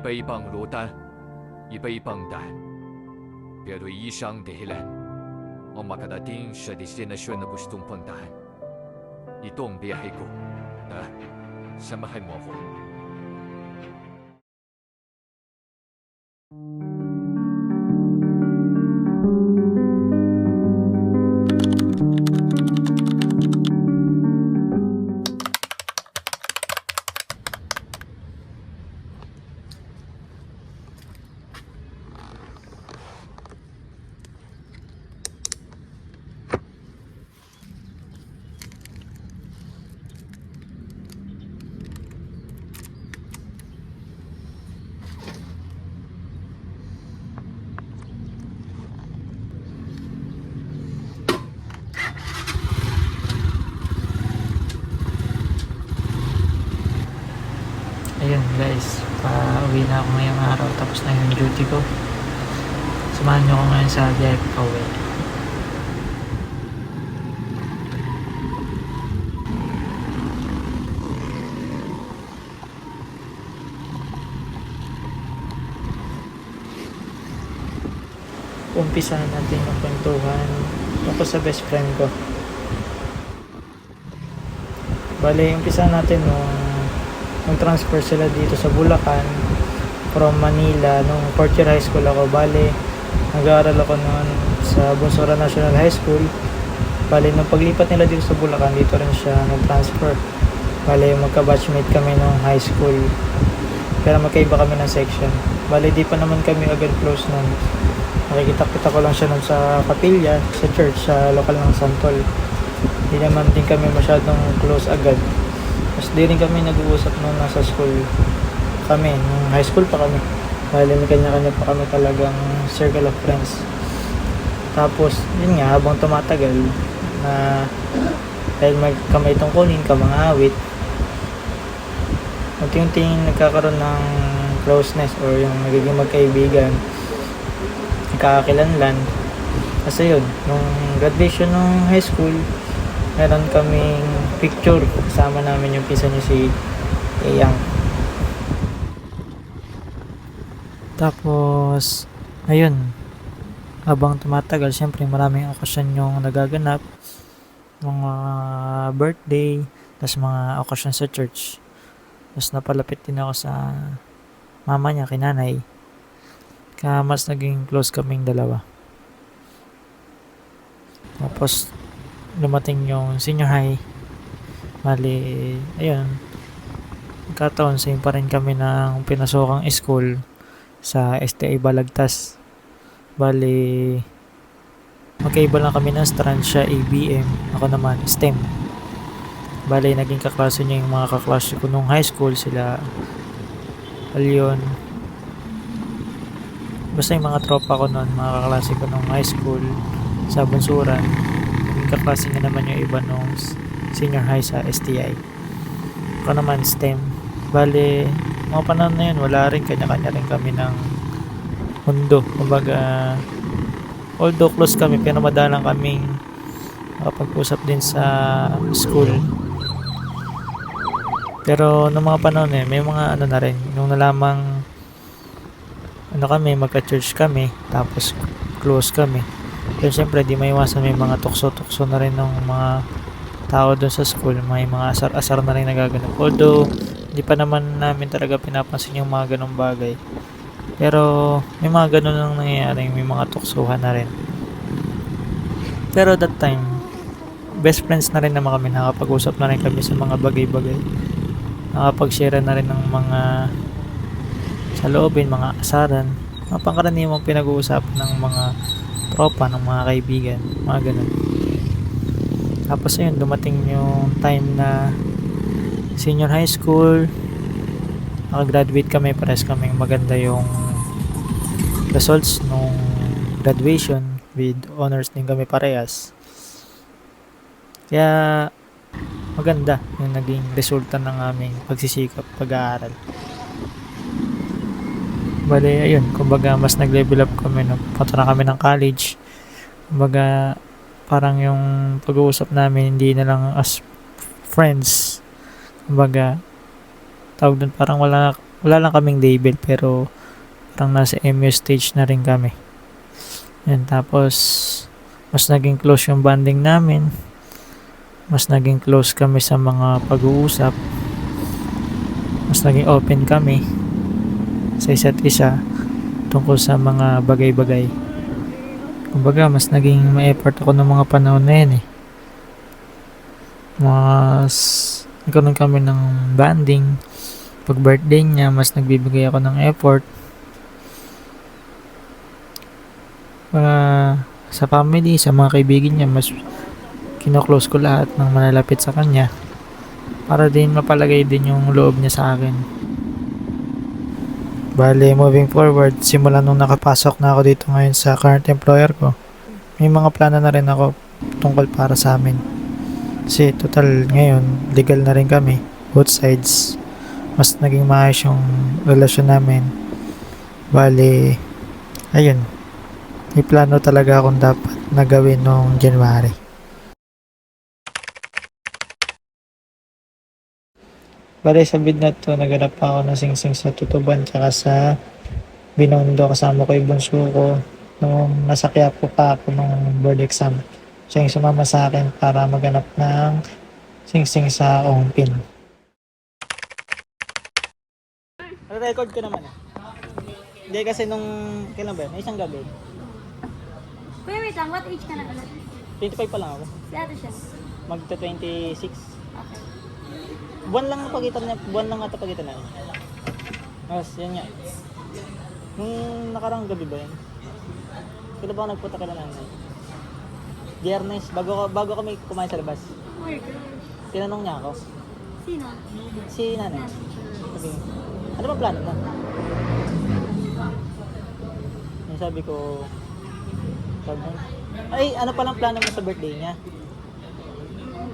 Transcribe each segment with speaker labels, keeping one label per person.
Speaker 1: 杯棒如丹，一杯棒丹。别对衣裳得了，我马卡达丁舍的现在选的不是东蹦丹，你东别黑狗，什么还模糊？Ayun
Speaker 2: guys, pauwi na ako ngayong araw, tapos na yung duty ko. Samahan nyo ako ngayon sa biyahe ko pauwi. Umpisahan natin yung kwentuhan tungkol sa best friend ko. Bale, umpisahan natin nung transfer sila dito sa Bulacan from Manila nung 4th year high school ako. Bale, nag-aaral ako noon sa Bonsora National High School. Bale, nung paglipat nila dito sa Bulacan, dito rin siya nag-transfer. Bale, magka-batchmate kami nung high school, pero magkaiba kami ng section. Bale, di pa naman kami agad close nun. Nakikita-kita ko lang siya nun sa kapilya, sa church, sa lokal ng Santol. Di naman din kami masyadong close agad. Mas di rin kami nag-uusap nung nasa school kami, nung high school pa kami. Dahil may kanya-kanya pa kami talagang circle of friends. Tapos, yun nga, habang tumatagal, na dahil may tungkulin ka, mga awit, unti-unting nagkakaroon ng closeness or yung nagiging magkaibigan, nagkakakilanlan. Kasi yun, nung graduation ng high school, meron kaming picture, kasama namin yung pisa niya si Eyang. Tapos ayun, habang tumatagal, syempre maraming okasyon yung nagaganap, mga birthday, tapos mga okasyon sa church. Tapos napalapit din ako sa mama niya, kinanay, kaya mas naging close kaming dalawa. Tapos lumating yung senior high. Bali, ayun, nagkataon same pa rin kami ng pinasokang school sa STI Balagtas. Bali, magkaiba lang kami ng strand, siya ABM, ako naman STEM. Bali, naging kaklase niya yung mga kaklase ko nung high school, sila Alyon, basta yung mga tropa ko noon, mga kaklase ko nung high school sa Bunsuran. Kaklase niya naman yung iba nung senior high sa STI. Ako naman STEM. Bale, mga panahon na yun, wala rin, kanya-kanya rin kami ng mundo. Kumbaga, although close kami, pero madalang kaming makapag-usap din sa school. Pero nung mga panahon na yun, may mga ano na rin, nung nalamang magka-church kami, tapos close kami. Pero syempre di maiwasan, may mga tukso-tukso na rin ng mga tao doon sa school, may mga asar-asar na rin nagaganap. Although di pa naman namin talaga pinapansin yung mga ganong bagay, pero may mga ganon nang nangyayari, may mga tuksuhan na rin. Pero that time, best friends na rin naman kami, nakapag-usap na rin kami sa mga bagay-bagay, nakapag-share na rin ng mga saloobin, mga asaran, mga pangkaraniwang pinag-uusapan ng mga tropa, ng mga kaibigan, mga ganun. Tapos ayun, dumating yung time na senior high school, nakagraduate kami, pares kaming maganda yung results nung graduation, with honors din kami parehas. Kaya maganda yung naging resulta ng aming pagsisikap, pag-aaral. Bale, ayun, kumbaga mas nag-level up kami, no? Punta na kami ng college. Kumbaga, parang yung pag-uusap namin hindi na lang as friends. Kumbaga, tawag doon, parang wala lang kaming label pero parang nasa MU stage na rin kami. Yan, tapos mas naging close yung bonding namin. Mas naging close kami sa mga pag-uusap. Mas naging open kami sa isa't isa tungkol sa mga bagay-bagay. Kumbaga, mas naging ma-effort ako ng mga panahon na yan eh. Mas nagkaroon kami ng bonding. Pag birthday niya, mas nagbibigay ako ng effort. Sa family, sa mga kaibigan niya, mas kino-close ko lahat ng malalapit sa kanya para din mapalagay din yung loob niya sa akin. Bale, moving forward, simula nung nakapasok na ako dito ngayon sa current employer ko, may mga plano na rin ako tungkol para sa amin. Kasi total ngayon, legal na rin kami, both sides. Mas naging maayos yung relasyon namin. Bale, ayun, may plano talaga akong dapat na gawin noong January. Bale, sa bid na to, naganap pa ako ng singsing sa Tutuban tsaka sa Binondo. Kasama ko yung bunso ko nung nasa Quiapo pa ako nung board exam. Siya yung sumama sa akin para maganap ng singsing sa Ongpin. Record ko naman ah. Hindi kasi nung, kailan ba yun? Isang gabi.
Speaker 3: Kuya, wait lang. What age ka na ulit?
Speaker 2: 25 pa lang ako.
Speaker 3: Si ate siya.
Speaker 2: Magta 26.
Speaker 3: Okay.
Speaker 2: Buwan lang pagitan niya, buwan lang ata pagitan namin. Mas, yan nga. Nung nakarang gabi ba yun? Kailan ba ako nagpunta kailan nanay? Biyernes, bago kami kumain sa labas.
Speaker 3: Oh my gosh.
Speaker 2: Tinanong niya ako.
Speaker 3: Sino?
Speaker 2: Si nanay. Sabi, ano ba plano mo? Yung sabi ko, ay, ano palang plano mo sa birthday niya?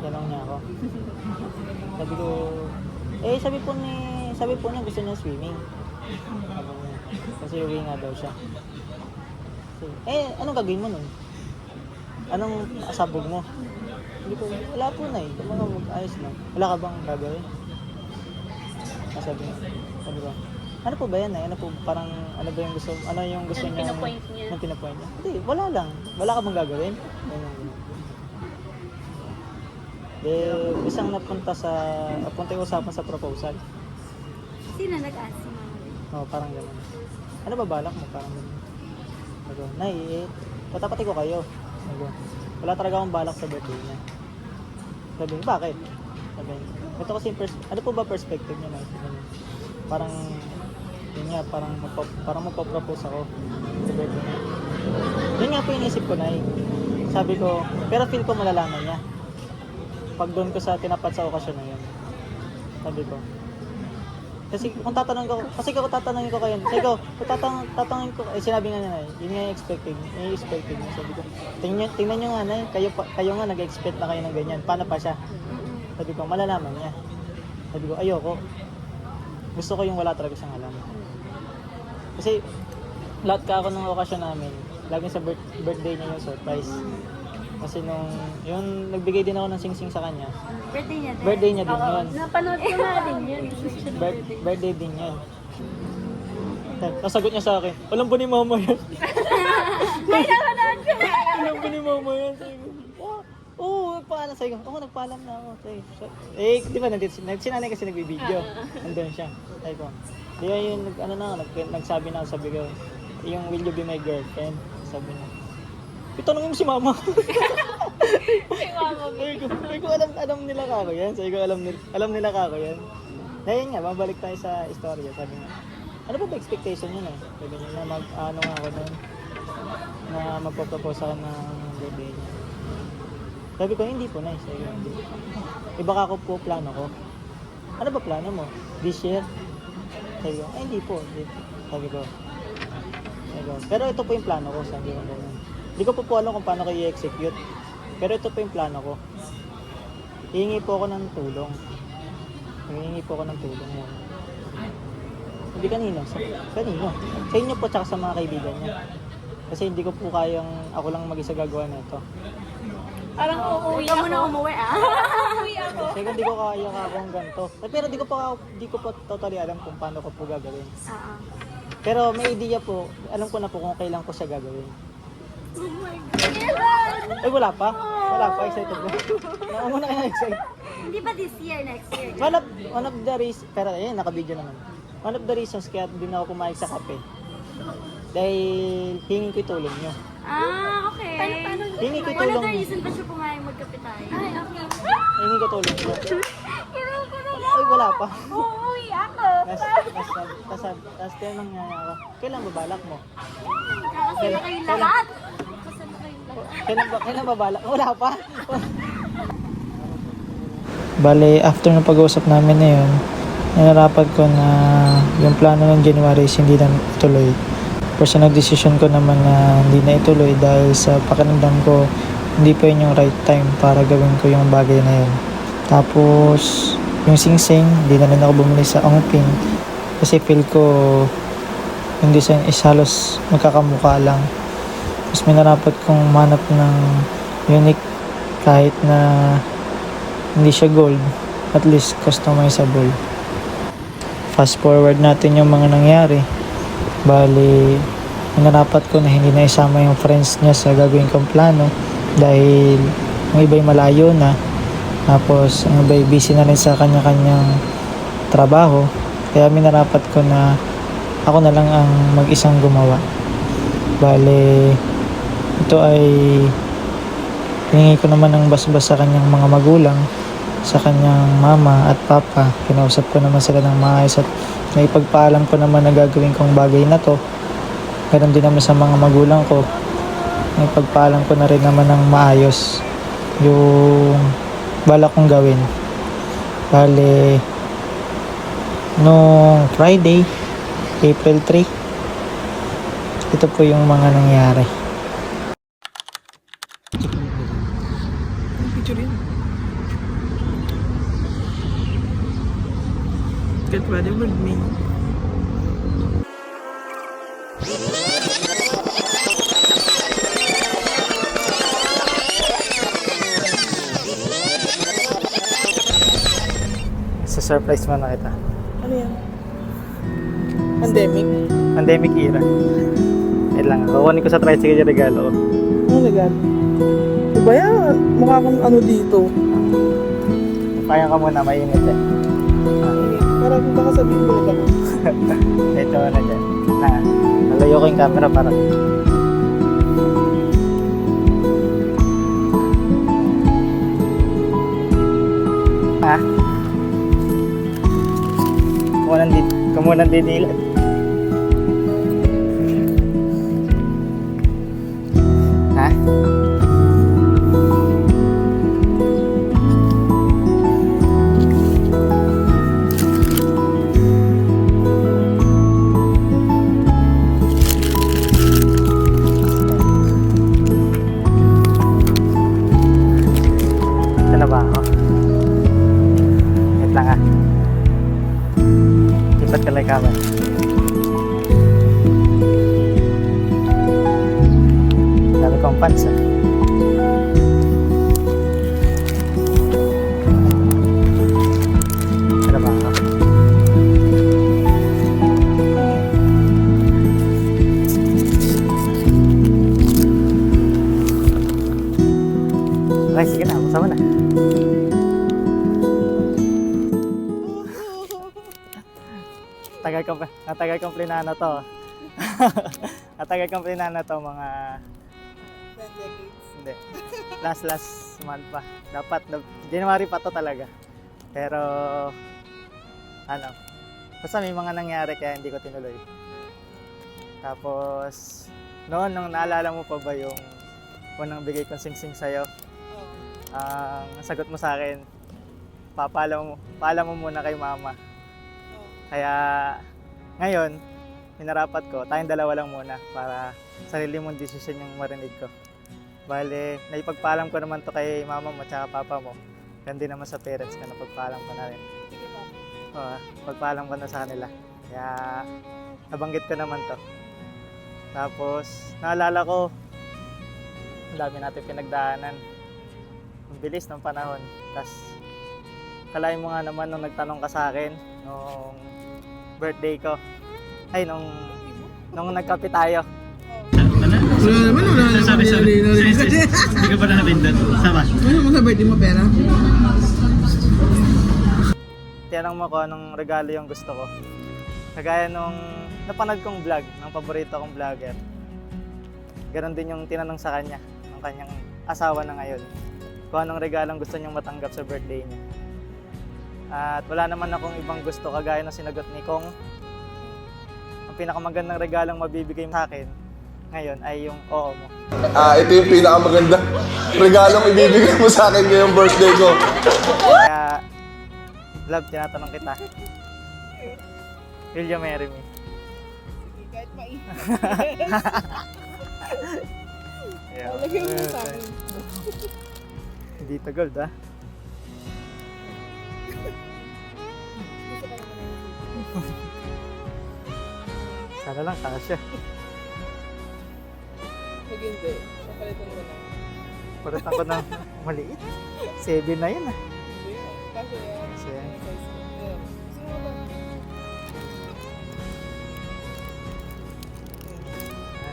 Speaker 2: Tanong niya ako. Sabi ko, sabi po niya gusto niya swimming. Sabi niya, kasi uwi nga daw siya. Anong gagawin mo nun? Anong asabog mo? Sabi ko, wala po na eh. Mga mag-ayos lang. Wala ka bang gagawin? Sabi ko, ano po ba yan eh? Ano po, parang, ano yung gusto niya?
Speaker 3: Pinapoint niya.
Speaker 2: Anong pinapoint niya? Hindi, wala lang. Wala ka bang gagawin? Isang napunta yung usapan sa proposal.
Speaker 3: Sino nag-ask si mama?
Speaker 2: Parang gano'n. Ano ba balak mo? Parang gano'n. Sabi ko, Nay, tatapati ko kayo. Sabi ko, wala talaga akong balak sa birthday niya. Sabi ko, bakit? Sabi ko, ito kasi ano po ba perspective niya? Parang, yun nga, parang magpa-propose ako sa birthday niya. Yun nga po yung isip ko, Nay. Sabi ko, pero feel ko malalaman niya. Pag doon ko sa tinapat sa okasyon na yun. Sabi ko. Kasi kung tatanungin ko kayo, sabi ko, tatanungin ko, sinabi nga niya, yun nga yung expected niya. Sabi ko, tingnan nyo nga na, kayo nga nag-expect na kayo ng ganyan. Paano pa siya? Sabi ko, malalaman niya. Sabi ko, ayoko. Gusto ko yung wala talaga siyang alam. Kasi, lahat ka ako ng okasyon namin, laging sa birthday niya yung surprise. Kasi yung nagbigay din ako ng singsing sa kanya.
Speaker 3: Birthday niya din?
Speaker 2: Birthday niya din yun.
Speaker 3: Napanood ko na din yun.
Speaker 2: Birthday din yun. Nasagot niya sa akin, alam ba ni mama yan?
Speaker 3: Ay, napanood ko na!
Speaker 2: Alam ba ni mama yan? Sabi ko, nagpaalam. Sabi ko, nagpaalam na ako. Di ba, sinanay kasi nagbibideo. Nandun siya. Sabi ko, di ba yung nagsabi na ako, sabi ko, yung will you be my girlfriend? Sabi niya, itanongin mo si mama.
Speaker 3: Si mama.
Speaker 2: Sabi ko, alam nila kako yan. Sabi ko, alam nila kako yan. Ngayon nga, babalik tayo sa istorya. Sabi niya, ano ba expectation niya na? Sabi niya na nga ako nun, na magpapropose ako ng birthday niya. Sabi ko, hindi po na. Sabi ko, hindi. Iba ka po plano ko. Ano ba plano mo? This year? Sabi ko, hindi po. Sabi ko, pero ito po yung plano ko. Sabi ko, hindi ko po alam kung paano ko i-execute. Pero ito po yung plano ko. Hihingi po ako ng tulong. Muna. Hindi kanino. Sa inyo po tsaka sa mga kaibigan niya. Kasi hindi ko po kayang ako lang mag-isa gagawa na ito.
Speaker 3: Parang uuwi
Speaker 4: Ikaw muna umuwi
Speaker 3: Uuwi ako.
Speaker 2: Kasi hindi ko kaya ka akong ganito. Pero di ko pa totally alam kung paano ko po gagawin.
Speaker 4: Oo.
Speaker 2: Pero may idea po, alam ko na po kung kailan ko siya gagawin.
Speaker 4: Oh my God.
Speaker 2: Ay, wala pa? Wala pa, excited ba? Naku na kaya excited.
Speaker 4: Hindi ba this year, next year?
Speaker 2: One of the reasons, pero ayun, naka-video naman. One of the reasons kaya din ako pumayag sa kape. Dahil hingin ko yung tulong nyo.
Speaker 4: Ah, okay.
Speaker 3: Paano?
Speaker 2: Hingin ko yung
Speaker 4: One of
Speaker 2: tulong
Speaker 4: the
Speaker 2: nyo.
Speaker 4: reason ba siya pumayag magkape tayo?
Speaker 3: Ay, okay.
Speaker 2: Hingin ko tulong nyo.
Speaker 3: Kuro-kuro
Speaker 2: Ay, wala pa.
Speaker 3: Uuwi ako.
Speaker 2: Tapos tinanong niya ako, kailan babalak mo?
Speaker 4: Kakasala kayong lahat.
Speaker 3: Kasama kayong lahat.
Speaker 2: Kailan babalak? Wala pa. Bale, after ng pag-uusap namin na yun, nilarapan ko na yung plano ng January is hindi na ituloy. Personal decision ko naman na hindi na ituloy dahil sa pakiramdam ko, hindi pa yun yung right time para gawin ko yung bagay na yun. Tapos, yung singsing, hindi na rin ako bumili sa Ongping kasi feel ko yung design is halos magkakamukha lang. Tapos may narapat kong manap ng unique kahit na hindi siya gold, at least customizable. Fast forward natin yung mga nangyari. Bali, narapat ko na hindi na isama yung friends niya sa gagawin kong plano dahil yung iba'y malayo na. Tapos, ang iba'y busy na rin sa kanya-kanyang trabaho. Kaya minarapat ko na ako na lang ang mag-isang gumawa. Bale, ito ay hiningi ko naman ng basbas sa kanyang mga magulang, sa kanyang mama at papa. Kinausap ko naman sila ng maayos at naipagpaalam ko naman na gagawin kong bagay na to. Ganon din naman sa mga magulang ko. Naipagpaalam ko na rin naman ng maayos yung balak kong gawin. Bale, nung Friday, April 3, ito po yung mga nangyari.
Speaker 5: Get ready with me.
Speaker 2: Sa-surprise mo na kita.
Speaker 5: Ano yan? Pandemic?
Speaker 2: Pandemic era. Wait lang, kukunin ko sa tricycle yung regalo ko.
Speaker 5: Ano legal? Diba yan? Mukha kang ano dito.
Speaker 2: Kaya ka muna, mainit eh.
Speaker 5: Parang baka sabihin mo legal.
Speaker 2: Ito na dyan. Nalayo ko yung camera para. Ha? Kumunang didilat. Ha? Ito na ba ako? Wait lang ah. Lipat ka lang kamay. Dami kong pants ah. Ito na ba ako? Okay, sige na. Masama na. Natagal kong plinano to. Natagal kong plinano to mga... Hindi. Last month pa. Dapat, January pa to talaga. Pero, ano, basta may mga nangyari kaya hindi ko tinuloy. Tapos, noon, nung naalala mo pa ba yung unang bigay kong sing-sing sa'yo? Ang sagot mo sa akin, paalam mo muna kay mama. Kaya ngayon, minarapat ko, tayong dalawa lang muna para sarili mong desisyon yung marinig ko. Bale, naipagpaalam ko naman to kay mama mo at papa mo. Gandi naman sa parents ko, napagpaalam ko na rin. Oo, pagpaalam ko na sa kanila. Kaya nabanggit ko naman to. Tapos, naalala ko, ang dami natin pinagdaanan. Ang bilis ng panahon. Tapos, kalahin mo nga naman nung nagtanong ka sa akin nung birthday ko. Ay, nung nagkape tayo.
Speaker 5: Wala naman. Sorry.
Speaker 6: Hindi ka pa nakapindot. Sama.
Speaker 5: Ano mo na birthday mo pera?
Speaker 2: Tinanong mo ko anong regalo yung gusto ko. Kagaya nung napanood kong vlog ng paborito kong vlogger. Ganon din yung tinanong sa kanya, ng kanyang asawa na ngayon. Kung anong regalong gusto niyang matanggap sa birthday niya. At wala naman akong ibang gusto kagaya ng sinagot ni Kong. Ang pinakamagandang regalong mabibigay sa akin ngayon ay yung oo mo.
Speaker 7: Ito yung pinakamaganda regalong ibibigay mo sa akin ngayong birthday ko.
Speaker 2: Kaya, love, tinatanong kita. Will you marry me?
Speaker 5: Kahit mainit.
Speaker 2: Yeah.
Speaker 5: Lagyan mo sa akin.
Speaker 2: Dito gold ah. Sana lang kasya.
Speaker 5: Pag hindi, papalitan ko na.
Speaker 2: Palitan ko ng maliit. 7 na yun ah.
Speaker 5: Hindi yan. Kasi yan.
Speaker 2: Kasi yan.
Speaker 5: Size ko. Yan. Gusto mo ba?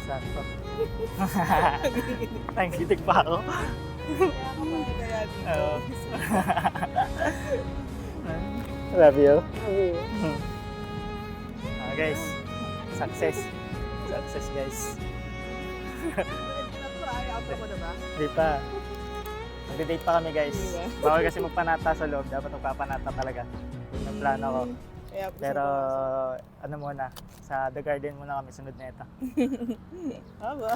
Speaker 2: Sakto. Nangitig pa ako.
Speaker 5: Kaya ka pa kaya dito.
Speaker 2: Oo. Love you. Guys, success. Success guys.
Speaker 5: Ay-upload ko na ba?
Speaker 2: Di pa. Nag-date pa kami guys.
Speaker 5: Di ba?
Speaker 2: Bawal kasi magpanata sa loob. Dapat magpapanata talaga. Yun ang plano ko.
Speaker 5: Kaya
Speaker 2: Pero ano muna, sa The Garden muna kami sunod na ito.
Speaker 5: Aba.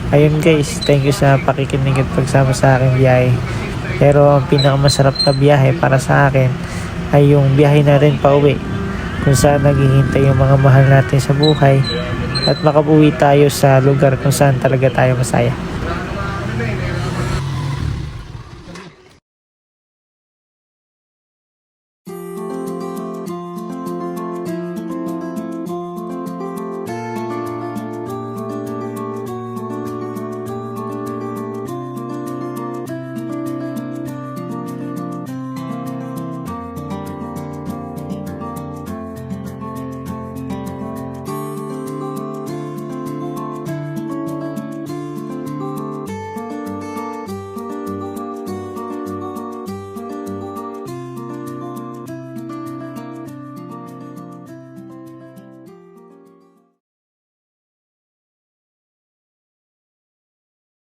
Speaker 2: Ayun guys, thank you sa pakikinig at pagsama sa aking biyahe. Pero ang pinakamasarap na biyahe para sa akin ay yung biyahe na rin pa uwi. Kung saan naghihintay yung mga mahal natin sa buhay at makabuwi tayo sa lugar kung saan talaga tayo masaya.